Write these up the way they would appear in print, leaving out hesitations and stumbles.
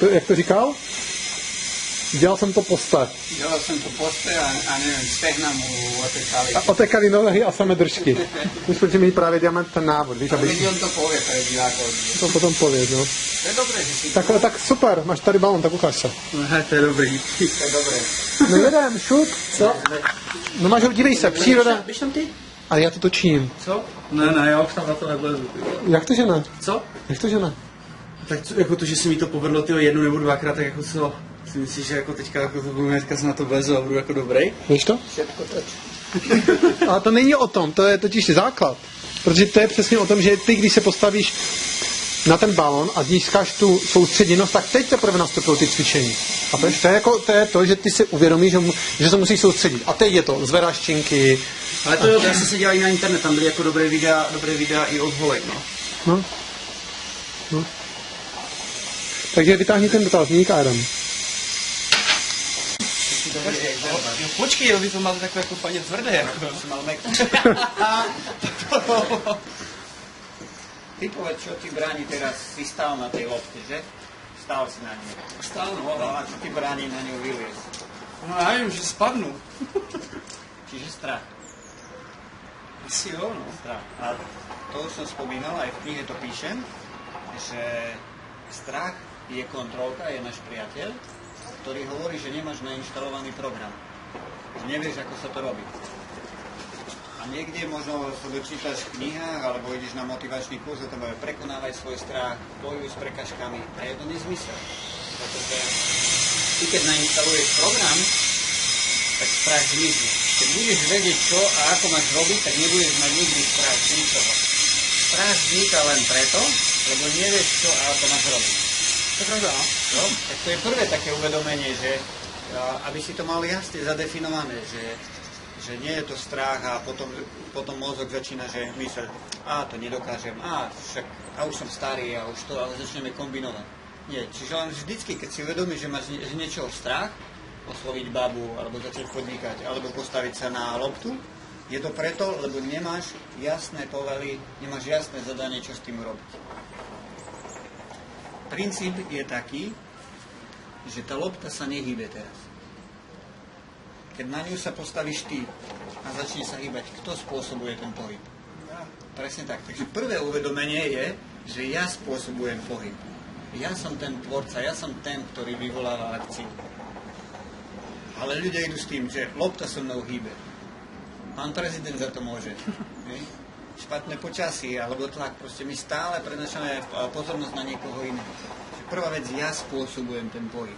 Jak to říkal? Dělal jsem to poste. Dělal jsem to poste a nevím, stehna mu otekali. A otekali nohy a samé držky. Už protože mi právě děláme ten návod, víš, aby... Ale on to pově, pre divákov. To potom pově, no. To je dobré, že si... Tak super, máš tady balon, tak ukáž se. To je dobrý. To je dobré. No jedem, šup. Co? No máš ho, dívej se, příroda. Víš tam ty? Ale já to točím. Co? Ne, já už tam na to nevlezu. Jak to, že ne? Co? Jak to, že ne? Tak jako to, že se mi to povedlo tyho jednu nebo dvakrát, tak jako co? Si myslíš, že jako teďka jako to budu hnedka se na to vlezu a budu jako dobrý? Víš to? Všetko toč. Ale to není o tom, to je totiž základ. Protože to je přesně o tom, že ty, když se postavíš na ten balon a získáš tu soustředěnost, tak teď teprve nastupují ty cvičení. A to je to, že ty si uvědomíš, že se musíš soustředit. A teď je to, zvedáš činky. Ale to já se dělali na internet, tam byly jako dobré videa i od holek, no. No. Takže vytáhni ten dotazník a jdem. Počkej, aby to máte takové jako fajně tvrdé, jako to mal mek. Ty povedz, čo ti bráni teraz, si stál na tej lopte, že? Stál si na ňu. Stál, no, a čo ti bráni na ňu vyliesť? No ja neviem, že spadnú. Čiže strach. Asi jo, no. Strach. A to už som spomínal, aj v knihe to píšem, že strach je kontrolka, je náš priateľ, ktorý hovorí, že nemáš nainštalovaný program. Že nevieš, ako sa to robí. A niekde možno sa dočítaš v knihách, alebo ideš na motivačný kurz a tam bude prekonávať svoj strach, bojuj s prekažkami. A je to nezmysel. Pretože ty, keď nainstaluješ program, tak strach zmizne. Keď budeš vedieť, čo a ako máš robiť, tak nebudeš mať nikdy strach z ničoho. Strach vzniká len preto, lebo nevieš, čo a ako máš robiť. To je pravda, no? Tak to je prvé také uvedomenie, že aby si to mal jasne zadefinované, že nie je to strach a potom mozog začína, že mysleť, to nedokážem, však už som starý a už to, ale začneme kombinovať. Nie, čiže len vždycky, keď si uvedomíš, že máš z niečoho strach, osloviť babu, alebo začať podnikať, alebo postaviť sa na loptu, je to preto, lebo nemáš jasné povely, nemáš jasné zadanie, čo s tým robiť. Princíp je taký, že tá lopta sa nehýbe teraz. Keď na ňu sa postavíš ty a začne sa hýbať, kto spôsobuje ten pohyb? Presne tak. Takže prvé uvedomenie je, že ja spôsobujem pohyb. Ja som ten tvorca, ja som ten, ktorý vyvoláva akciu. Ale ľudia idú s tým, že lopta so mnou hýbe. Pán prezident za to môže. Špatné počasie alebo tlak. Proste my stále prenašame pozornosť na niekoho iného. Prvá vec, ja spôsobujem ten pohyb.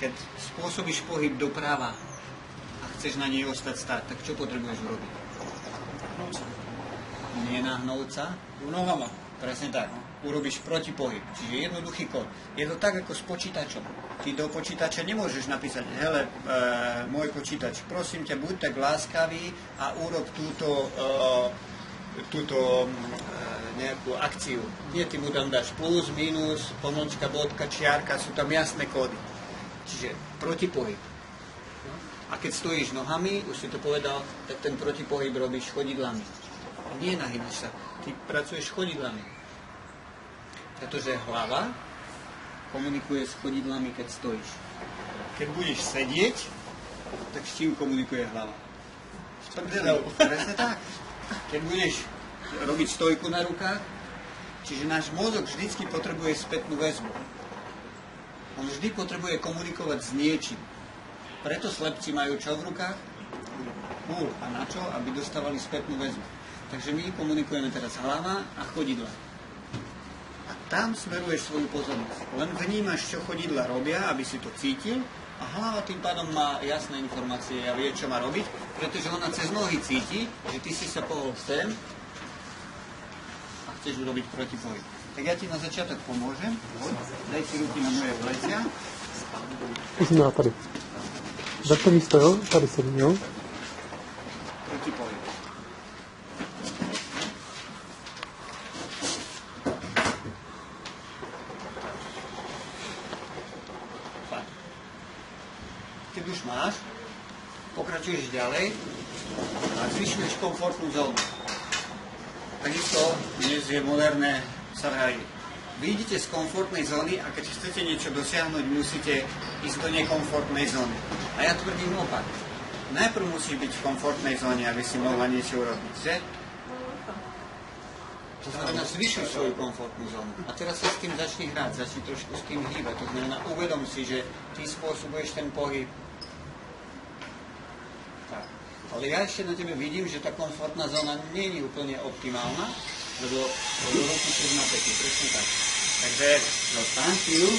Keď spôsobíš pohyb doprava a chceš na nej ostať stáť, tak čo potrebuješ urobiť? Nenahnúť sa? Nohama. Presne tak. Urobíš protipohyb. Čiže jednoduchý kód. Je to tak ako s počítačom. Ty do počítača nemôžeš napísať, hele, môj počítač, prosím ťa, buď tak láskavý a urob túto nejakú akciu. Nie, ty mu tam dáš plus, minus, pomlčka, bodka, čiarka, sú tam jasné kódy. Čiže protipohyb. A keď stojíš nohami, už si to povedal, tak ten protipohyb robíš chodidlami. Nie nahýbaš sa, ty pracuješ chodidlami. Pretože hlava komunikuje s chodidlami, keď stojíš. Keď budeš sedieť, tak s čím komunikuje hlava? S prdelou. Presne tak. Keď budeš robiť stojku na rukách, čiže náš mozog vždycky potrebuje spätnú väzbu. On vždy potrebuje komunikovať s niečím. Preto slepci majú čo v rukách? Kúl. A na čo? Aby dostávali spätnú väzbu. Takže my komunikujeme teraz hlava a chodidla. A tam smeruješ svoju pozornosť. Len vnímaš, čo chodidla robia, aby si to cítil, a hlava tým pádom má jasné informácie a vie, čo má robiť, pretože ona cez nohy cíti, že ty si sa pohol sem a chceš urobiť protipohyb. Tak ja ti na začiatok pomôžem. Daj si ruky na moje plecia. Už má tady. Za to místo, jo? Tady sedím, jo? Protipohyb. Keď už máš, pokračuješ ďalej a zvyšuješ komfortnú zónu. Takisto dnes je moderné Sarhai. vyjdete z komfortnej zóny a keď chcete niečo dosiahnuť, musíte ísť do nekomfortnej zóny. A ja tvrdím opak. Najprv musíš byť v komfortnej zóne, aby si mohla niečo urobiť, že? To znamená, zvyšuj svoju komfortnú zónu. A teraz sa s tým začni hrať, začni trošku s tým hýbať. To znamená, uvedom si, že ty spôsobuješ ten pohyb. Tak. Ale ja ešte na tebe vidím, že tá komfortná zóna nie je úplne optimálna, lebo ruky sú v napätí, presne tak. Takže zostaň chvíľu.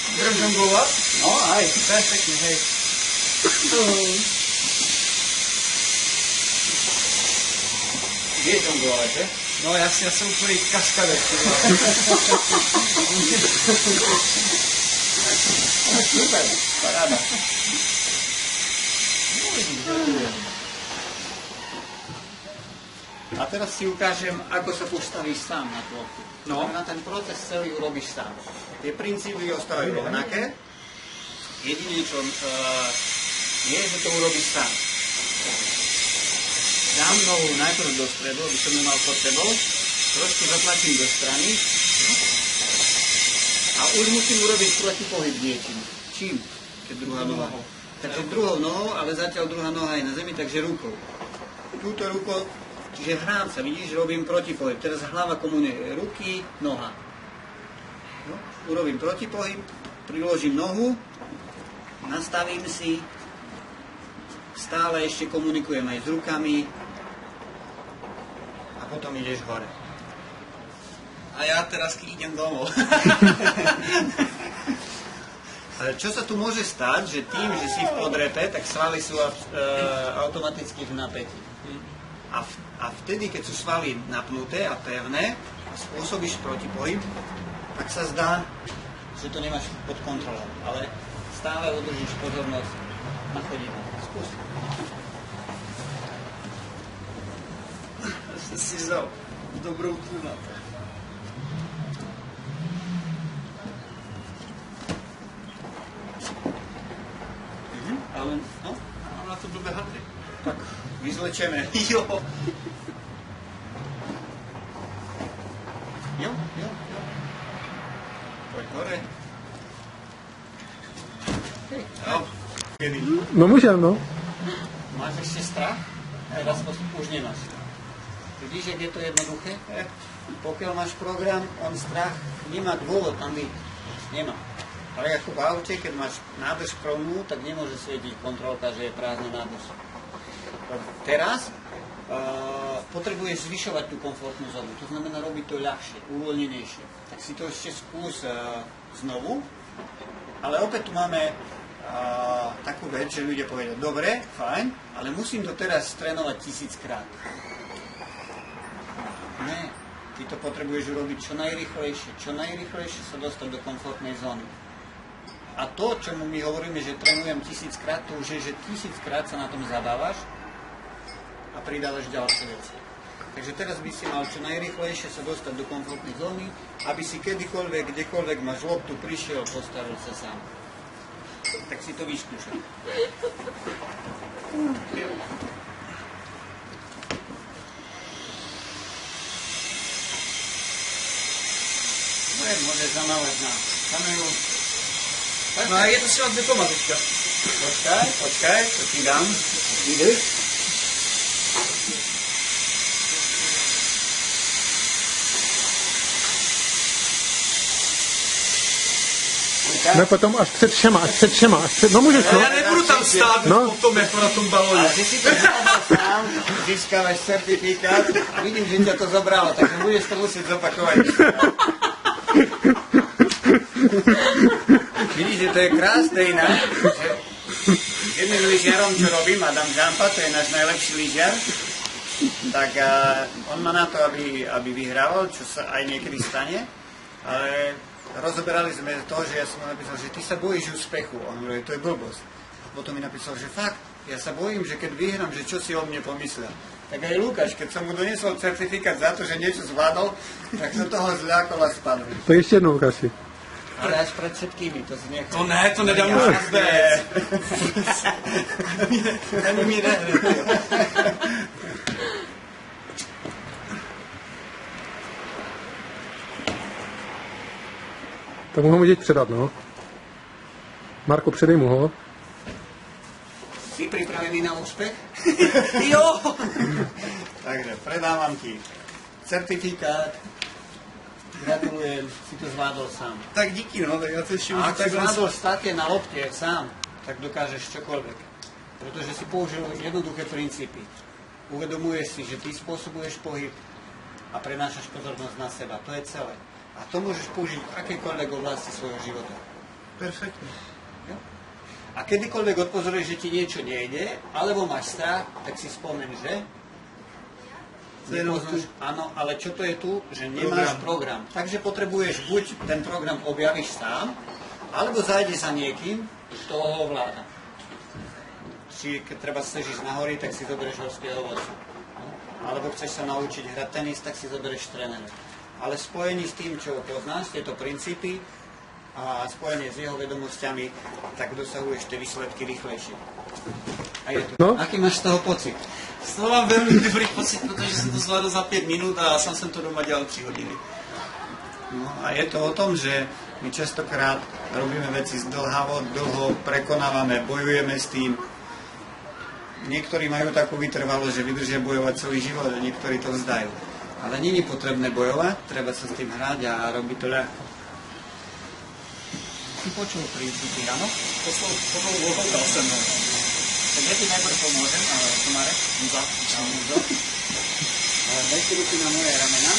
Budem žonglovať? No aj, perfektne, hej. Vieš žonglovať, že? No jasně, já jsem úplný kaskadek. Super, paráda. A teraz si ukážem, ako sa postavíš sám na plochu. No. Na ten proces celý urobíš sám. Tie princípy ostávajú rovnaké. Jediné, čo je, že to urobíš sám. Dám nohu najprv do stredu, aby som ju mal pod sebou. Trošku zatlačím do strany. A už musím urobiť protipohyb niečím. Čím? Keď druhá noha. Takže druhou nohou, ale zatiaľ druhá noha je na zemi, takže rukou. Túto rukou, čiže hrám sa, vidíš, robím protipohyb. Teraz hlava komunuje ruky, noha. No, urobím protipohyb, priložím nohu, nastavím si, stále ešte komunikujem aj s rukami a potom ideš hore. A já teraz idem domov. Ale čo sa tu môže stať, že tým, že si v podrepe, tak svaly sú automaticky v napätí. A vtedy, keď sú svaly napnuté a pevné a spôsobíš protipohyb, tak sa zdá, že to nemáš pod kontrolou. Ale stále udržíš pozornosť na chodidle. Skús. Si vzal dobrou tu na to. Ale, no, Mám na to blbé hadry. tak vyzlečeme. Jo. Jo. Poď hore. Jo. No můžem, no. Máš ešte strach? Teraz už nemáš. Vidíš, jak je to jednoduché? Pokiaľ máš program, on strach nemá dôvod tam byť. Nemá. Ale ako v aute, keď máš nádrž plnú, tak nemôže svietiť kontrolka, že je prázdna nádrž. Teraz potrebuješ zvyšovať tú komfortnú zónu. To znamená robiť to ľahšie, uvoľnenejšie. Tak si to ešte skús znovu. Ale opäť tu máme takú vec, že ľudia povedia, dobre, fajn, ale musím to teraz trénovať 1000-krát. Nie, ty to potrebuješ urobiť čo najrýchlejšie sa dostať do komfortnej zóny. A to, čomu my hovoríme, že trénujem 1000-krát, to už je, že 1000-krát sa na tom zabávaš a pridávaš ďalšie veci. Takže teraz by si mal čo najrýchlejšie sa dostať do komfortnej zóny, aby si kedykoľvek, kdekoľvek máš loptu, prišiel, postavil sa sám. Tak si to vyskúšaj. Môžeš zamávať na kameru. No a je to si vás doma teďka. Počkaj, to ti dám. Ideš? Ne, potom až před všema. No můžeš, no. Já nebudu tam stát No. potom jako na tom balóně. A ty si to zvládol sám, získávaš certifikát a vidím, že ťa to zobralo, takže budeš to musieť zopakovať. Vidíš, že to je krásne inak, že jedným lyžiarom, čo robím, Adam Žampa, to je náš najlepší lyžiar, tak on má na to, aby vyhrával, čo sa aj niekedy stane, ale rozoberali sme to, že ja som mu napísal, že ty sa bojíš úspechu. On hovorí, to je blbosť. A potom mi napísal, že fakt, ja sa bojím, že keď vyhrám, že čo si o mne pomyslia. Tak aj Lukáš, keď som mu doniesol certifikát za to, že niečo zvládol, tak sa toho zľakol a spadol. To ještě jednou ukáži. Ale až pred všetkými, to si nechal. To ne, to nedám už vůbec. Ani mi nehne. Tak mu ho můžeš předat, no. Marko, předej mu ho. Si pripravený na úspech? Jo! Takže predávam ti certifikát. Gratulujem, si to zvládol sám. Tak díky, no, tak já to ještě A můžu ak si takhle... zvládol státie na lopte sám, tak dokážeš čokoľvek. Pretože si použil jednoduché princípy. Uvedomuješ si, že ty spôsobuješ pohyb a prenášaš pozornosť na seba. To je celé. A to môžeš použiť v akejkoľvek oblasti svojho života. Perfektně. Jo? A kedykoľvek odpozoruješ, že ti niečo nejde, alebo máš strach, tak si spomen, že? Nepoznáš, áno, ale čo to je tu? Že nemáš program. Takže potrebuješ buď ten program objavíš sám, alebo zájdeš za niekým, kto ho ovláda. Či keď treba chceš ísť na hory, tak si zoberieš horského vodcu. Alebo chceš sa naučiť hrať tenis, tak si zoberieš trénera. Ale spojení s tým, čo poznáš, tieto princípy a spojenie s jeho vedomosťami, tak dosahuješ tie výsledky rýchlejšie. A je to. No. Aký máš z toho pocit? Z toho mám velmi dobrý pocit, protože jsem to zvládl za 5 minut a sám jsem to doma dělal 3 hodiny. No a je to o tom, že my častokrát robíme veci zdlhavo, dlho, prekonávame, bojujeme s tým. Niektorí majú takú vytrvalosť, že vydržia bojovať celý život a niektorí to vzdajú. Ale nie je potrebné bojovať, treba sa s tým hrať a robiť to ľahko. Si počul princípy, áno? Pokoukal jsem, no. Tak ja ti najprv pomôžem, ale Tomare, daj si ruky na moje ramena.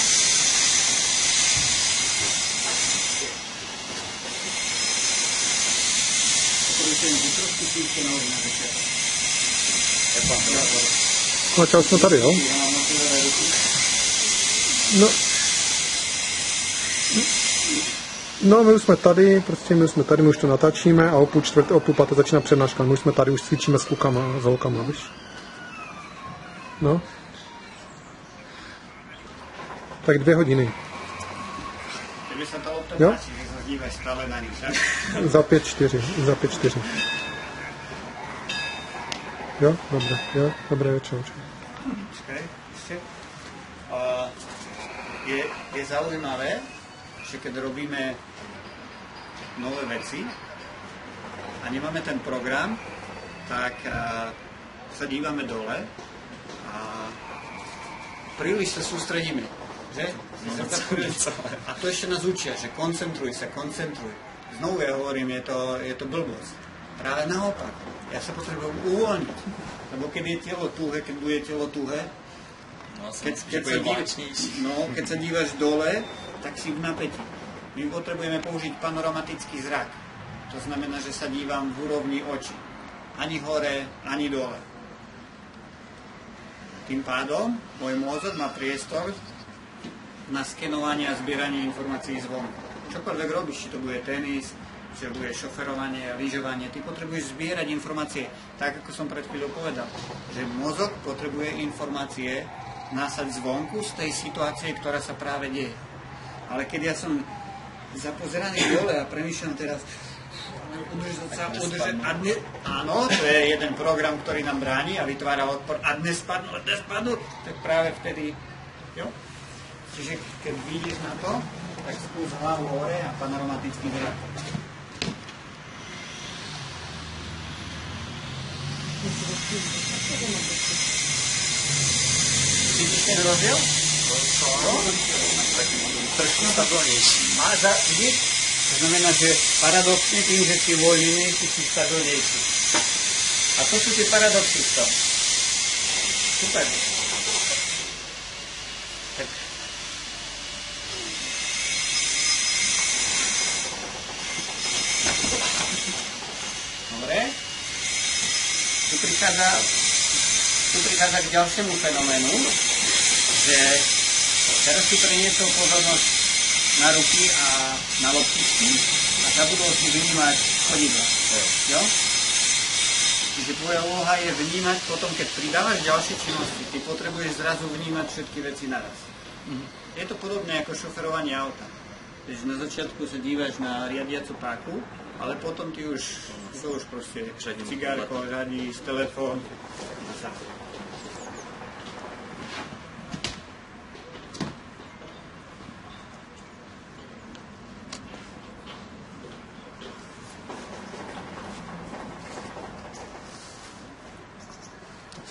Poprosím, že trošku síťte nohy na začiatok. No, čau, jsme tady, jo? Ja mám otvorené ruky. No, my už jsme tady, my už to natáčíme a o půl páté začíná přednáška. My už jsme tady, už cvičíme s klukama, s holkama, víš? No. Tak 2 hodiny. Keby sa to lopta Jo? páči, že sa dívaj stále na nich, tak? Za 5-4. Jo, dobré večer. Počkaj, ešte. Je zaujímavé, že keď robíme nové veci a nemáme ten program, tak sa dívame dole a príliš sa sústredíme, že? A to ešte nás učia, že koncentruj sa. Znovu ja hovorím, je to blbosť. Práve naopak. Ja sa potrebujem uvoľniť. Lebo keď je telo tuhé, keď sa dívaš dole, tak si v napätí. My potrebujeme použiť panoramatický zrak. To znamená, že sa dívam v úrovni očí. Ani hore, ani dole. Tým pádom môj mozog má priestor na skenovanie a zbieranie informácií zvonku. Čokoľvek robíš, či to bude tenis, či to bude šoferovanie, lyžovanie, ty potrebuješ zbierať informácie, tak ako som pred chvíľou povedal, že mozog potrebuje informácie nasať zvonku z tej situácie, ktorá sa práve deje. Ale keď ja som zapozeraný dole a premýšľam teraz, áno, to je jeden program, ktorý nám bráni a vytvára odpor, a dnes spadnú, tak práve vtedy, jo? Čiže keď vidíš na to, tak skús hlavu hore a panoramatický zrak. Vidíš ten rozdiel? Trošku stabilnější. Vidíš? To znamená, že paradoxne tým, že si voľnejší, si stabilnejší. A to sú tie paradoxy v tom. Super. Tak. Dobre. Tu prichádza k ďalšiemu fenoménu, že teraz si preniesol pozornosť na ruky a na loptičky a zabudol si vnímať chodidla. Jo? Čiže tvoja úloha je vnímať potom, keď pridávaš ďalšie činnosti, ty potrebuješ zrazu vnímať všetky veci naraz. Je to podobné ako šoferovanie auta. Takže na začiatku sa dívaš na riadiacu páku, ale potom ty už proste cigárko, řadíš, telefón a sa.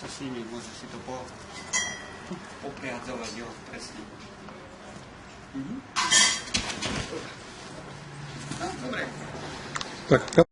si s nimi, môžeš si to popriadzovať, jo, presne. No, dobre. Tak